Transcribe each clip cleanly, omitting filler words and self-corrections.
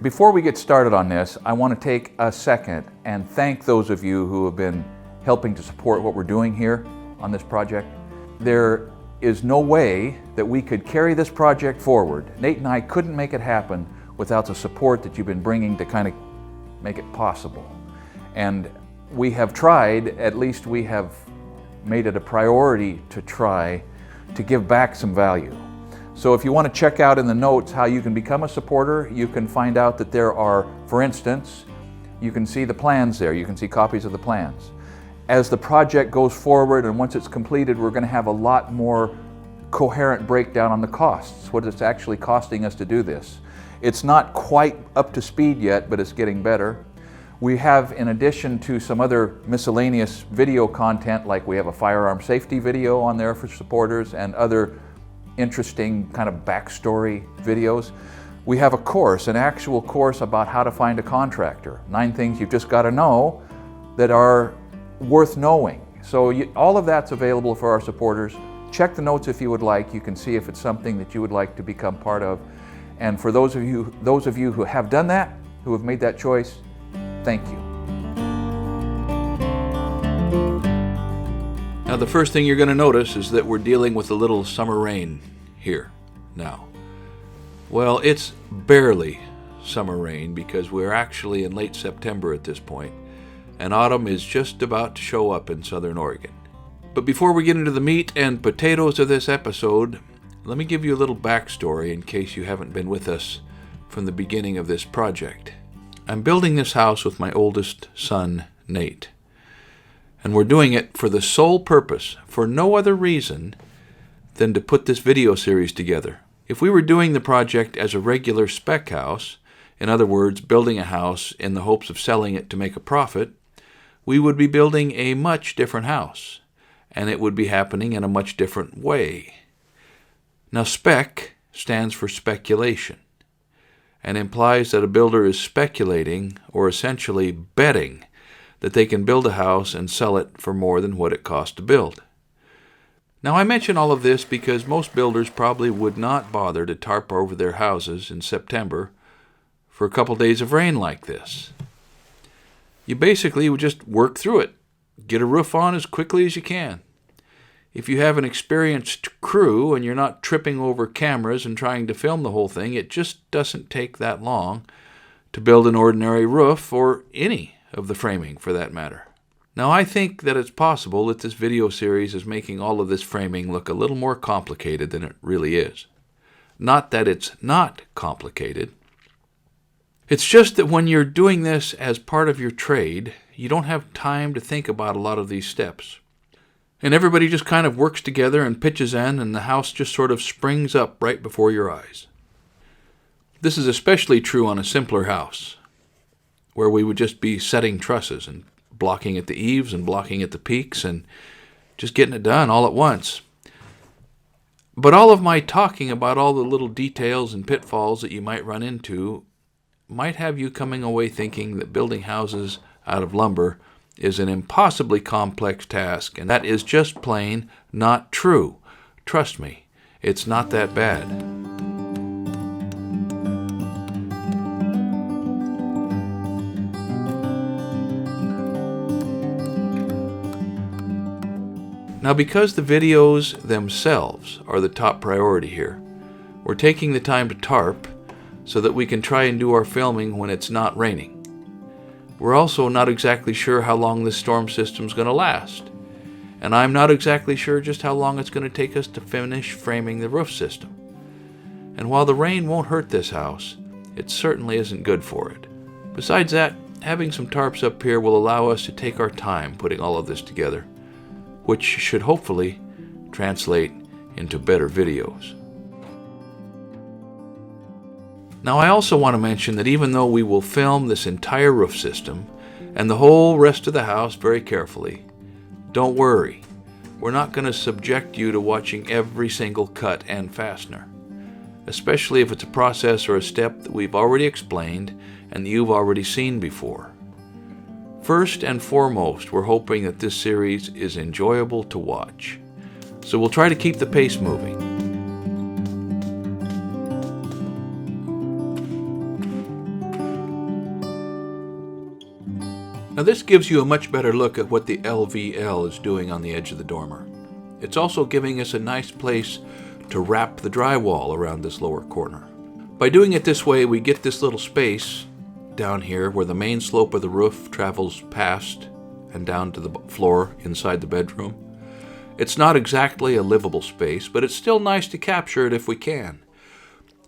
Before we get started on this, I want to take a second and thank those of you who have been helping to support what we're doing here on this project. There is no way that we could carry this project forward. Nate and I couldn't make it happen without the support that you've been bringing to kind of make it possible. And we have tried, at least we have made it a priority to try to give back some value. So if you want to check out in the notes how you can become a supporter, you can find out that there are, for instance, you can see the plans there, you can see copies of the plans. As the project goes forward and once it's completed, we're going to have a lot more coherent breakdown on the costs, what it's actually costing us to do this. It's not quite up to speed yet, but it's getting better. We have, in addition to some other miscellaneous video content, like we have a firearm safety video on there for supporters and other interesting kind of backstory videos. We have a course, an actual course about how to find a contractor. 9 things you've just got to know that are worth knowing. So all of that's available for our supporters. Check the notes if you would like. You can see if it's something that you would like to become part of. And for those of you who have done that, who have made that choice, thank you. Now the first thing you're going to notice is that we're dealing with a little summer rain here now. Well, it's barely summer rain because we're actually in late September at this point, and autumn is just about to show up in Southern Oregon. But before we get into the meat and potatoes of this episode, let me give you a little backstory in case you haven't been with us from the beginning of this project. I'm building this house with my oldest son, Nate. And we're doing it for the sole purpose, for no other reason, than to put this video series together. If we were doing the project as a regular spec house, in other words, building a house in the hopes of selling it to make a profit, we would be building a much different house, and it would be happening in a much different way. Now, spec stands for speculation, and implies that a builder is speculating, or essentially betting, that they can build a house and sell it for more than what it cost to build. Now I mention all of this because most builders probably would not bother to tarp over their houses in September for a couple days of rain like this. You basically would just work through it, get a roof on as quickly as you can. If you have an experienced crew and you're not tripping over cameras and trying to film the whole thing, it just doesn't take that long to build an ordinary roof, or any of the framing for that matter. Now I think that it's possible that this video series is making all of this framing look a little more complicated than it really is. Not that it's not complicated. It's just that when you're doing this as part of your trade, you don't have time to think about a lot of these steps. And everybody just kind of works together and pitches in, and the house just sort of springs up right before your eyes. This is especially true on a simpler house, where we would just be setting trusses and blocking at the eaves and blocking at the peaks and just getting it done all at once. But all of my talking about all the little details and pitfalls that you might run into might have you coming away thinking that building houses out of lumber is an impossibly complex task, and that is just plain not true. Trust me, it's not that bad. Now, because the videos themselves are the top priority here, we're taking the time to tarp so that we can try and do our filming when it's not raining. We're also not exactly sure how long this storm system's going to last, and I'm not exactly sure just how long it's going to take us to finish framing the roof system. And while the rain won't hurt this house, it certainly isn't good for it. Besides that, having some tarps up here will allow us to take our time putting all of this together, which should hopefully translate into better videos. Now I also want to mention that even though we will film this entire roof system and the whole rest of the house very carefully, don't worry, we're not going to subject you to watching every single cut and fastener, especially if it's a process or a step that we've already explained and that you've already seen before. First and foremost, we're hoping that this series is enjoyable to watch, so we'll try to keep the pace moving. Now this gives you a much better look at what the LVL is doing on the edge of the dormer. It's also giving us a nice place to wrap the drywall around this lower corner. By doing it this way, we get this little space down here where the main slope of the roof travels past and down to the floor inside the bedroom. It's not exactly a livable space, but it's still nice to capture it if we can.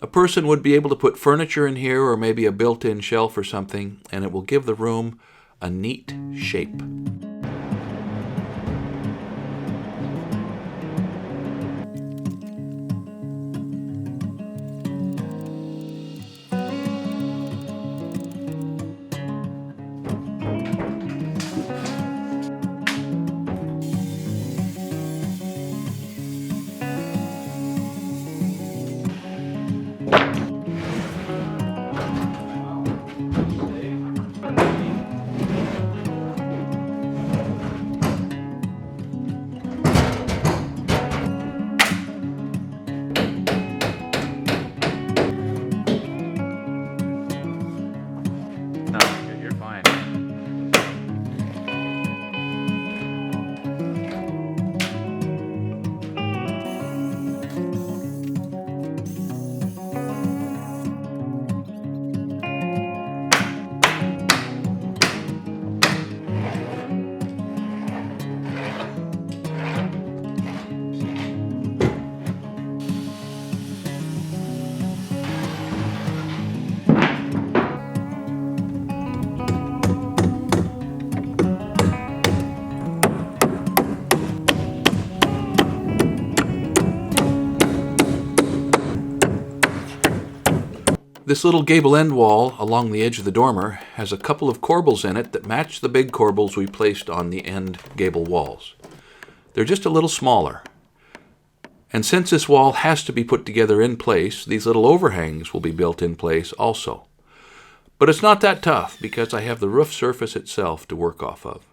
A person would be able to put furniture in here or maybe a built-in shelf or something, and it will give the room a neat shape. This little gable end wall along the edge of the dormer has a couple of corbels in it that match the big corbels we placed on the end gable walls. They're just a little smaller. And since this wall has to be put together in place, these little overhangs will be built in place also. But it's not that tough because I have the roof surface itself to work off of.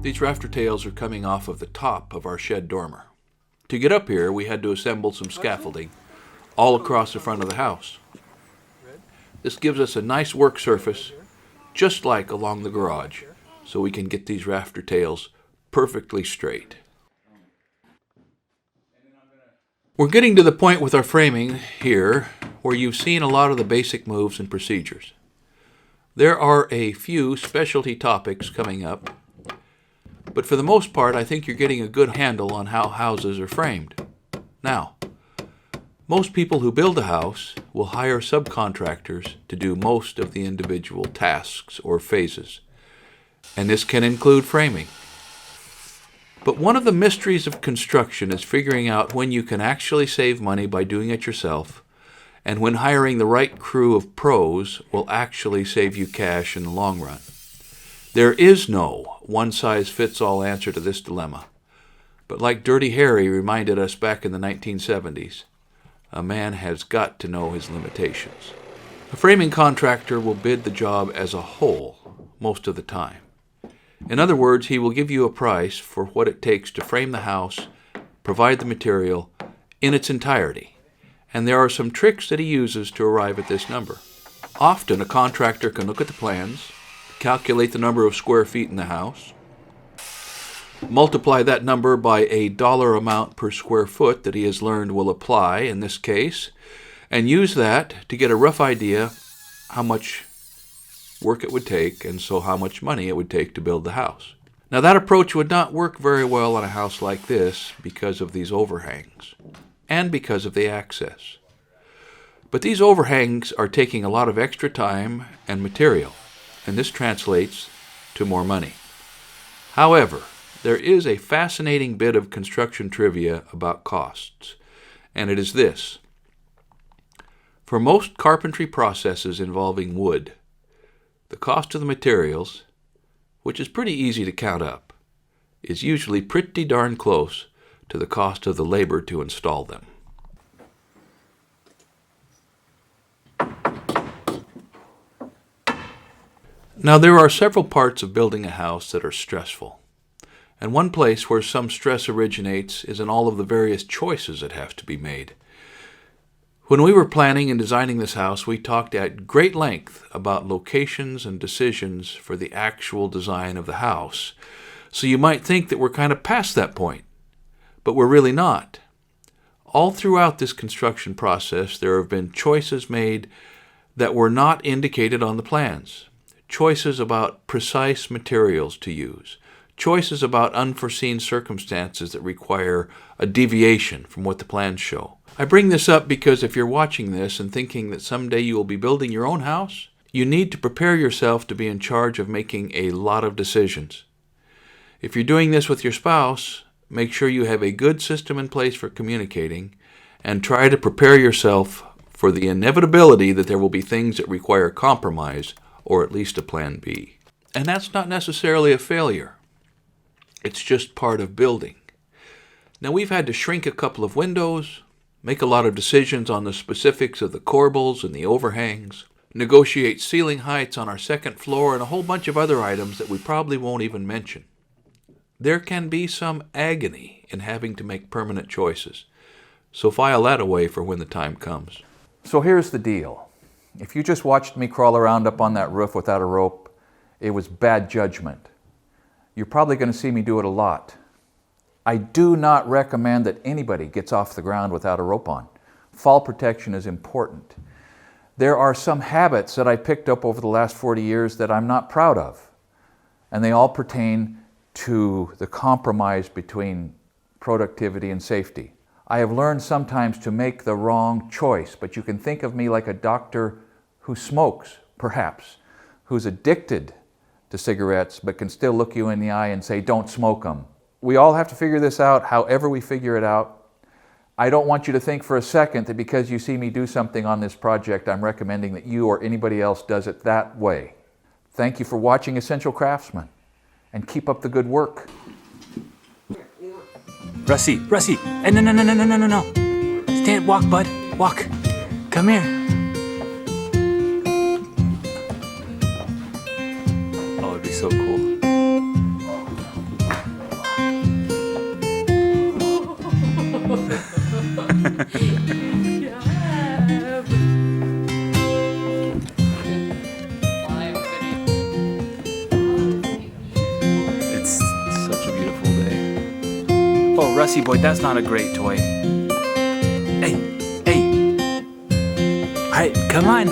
These rafter tails are coming off of the top of our shed dormer. To get up here, we had to assemble some scaffolding all across the front of the house. This gives us a nice work surface, just like along the garage, so we can get these rafter tails perfectly straight. We're getting to the point with our framing here where you've seen a lot of the basic moves and procedures. There are a few specialty topics coming up, but for the most part, I think you're getting a good handle on how houses are framed. Now, most people who build a house will hire subcontractors to do most of the individual tasks or phases, and this can include framing. But one of the mysteries of construction is figuring out when you can actually save money by doing it yourself, and when hiring the right crew of pros will actually save you cash in the long run. There is no one-size-fits-all answer to this dilemma, but like Dirty Harry reminded us back in the 1970s, a man has got to know his limitations. A framing contractor will bid the job as a whole most of the time. In other words, he will give you a price for what it takes to frame the house, provide the material in its entirety, and there are some tricks that he uses to arrive at this number. Often a contractor can look at the plans, calculate the number of square feet in the house, multiply that number by a dollar amount per square foot that he has learned will apply in this case, and use that to get a rough idea how much work it would take, and so how much money it would take to build the house. Now that approach would not work very well on a house like this because of these overhangs, and because of the access. But these overhangs are taking a lot of extra time and material, and this translates to more money. However, there is a fascinating bit of construction trivia about costs, and it is this. For most carpentry processes involving wood, the cost of the materials, which is pretty easy to count up, is usually pretty darn close to the cost of the labor to install them. Now there are several parts of building a house that are stressful. And one place where some stress originates is in all of the various choices that have to be made. When we were planning and designing this house, we talked at great length about locations and decisions for the actual design of the house. So you might think that we're kind of past that point, but we're really not. All throughout this construction process, there have been choices made that were not indicated on the plans. Choices about precise materials to use. Choices about unforeseen circumstances that require a deviation from what the plans show. I bring this up because if you're watching this and thinking that someday you will be building your own house, you need to prepare yourself to be in charge of making a lot of decisions. If you're doing this with your spouse, make sure you have a good system in place for communicating, and try to prepare yourself for the inevitability that there will be things that require compromise, or at least a plan B. And that's not necessarily a failure. It's just part of building. Now we've had to shrink a couple of windows, make a lot of decisions on the specifics of the corbels and the overhangs, negotiate ceiling heights on our second floor, and a whole bunch of other items that we probably won't even mention. There can be some agony in having to make permanent choices, so file that away for when the time comes. So here's the deal. If you just watched me crawl around up on that roof without a rope, it was bad judgment. You're probably going to see me do it a lot. I do not recommend that anybody gets off the ground without a rope on. Fall protection is important. There are some habits that I picked up over the last 40 years that I'm not proud of, and they all pertain to the compromise between productivity and safety. I have learned sometimes to make the wrong choice, but you can think of me like a doctor who smokes, perhaps, who's addicted to cigarettes, but can still look you in the eye and say, don't smoke them. We all have to figure this out however we figure it out. I don't want you to think for a second that because you see me do something on this project, I'm recommending that you or anybody else does it that way. Thank you for watching Essential Craftsman, and keep up the good work. Rusty, hey, no. Stand, walk, bud, walk. Come here. Oh, it'd be so cool. It's such a beautiful day. Oh, Rusty boy, that's not a great toy. Hey. All right, come on.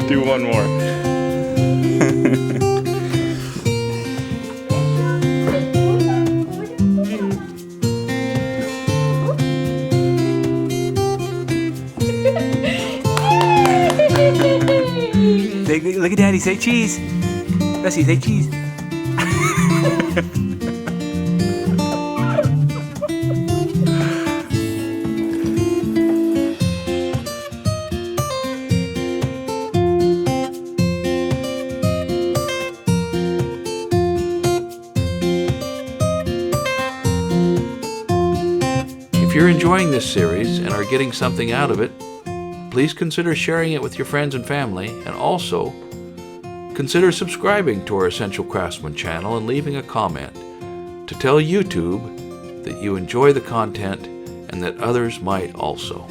Do one more. Look at Daddy, say cheese. Rusty, say cheese. If you're enjoying this series and are getting something out of it, please consider sharing it with your friends and family, and also consider subscribing to our Essential Craftsman channel and leaving a comment to tell YouTube that you enjoy the content and that others might also.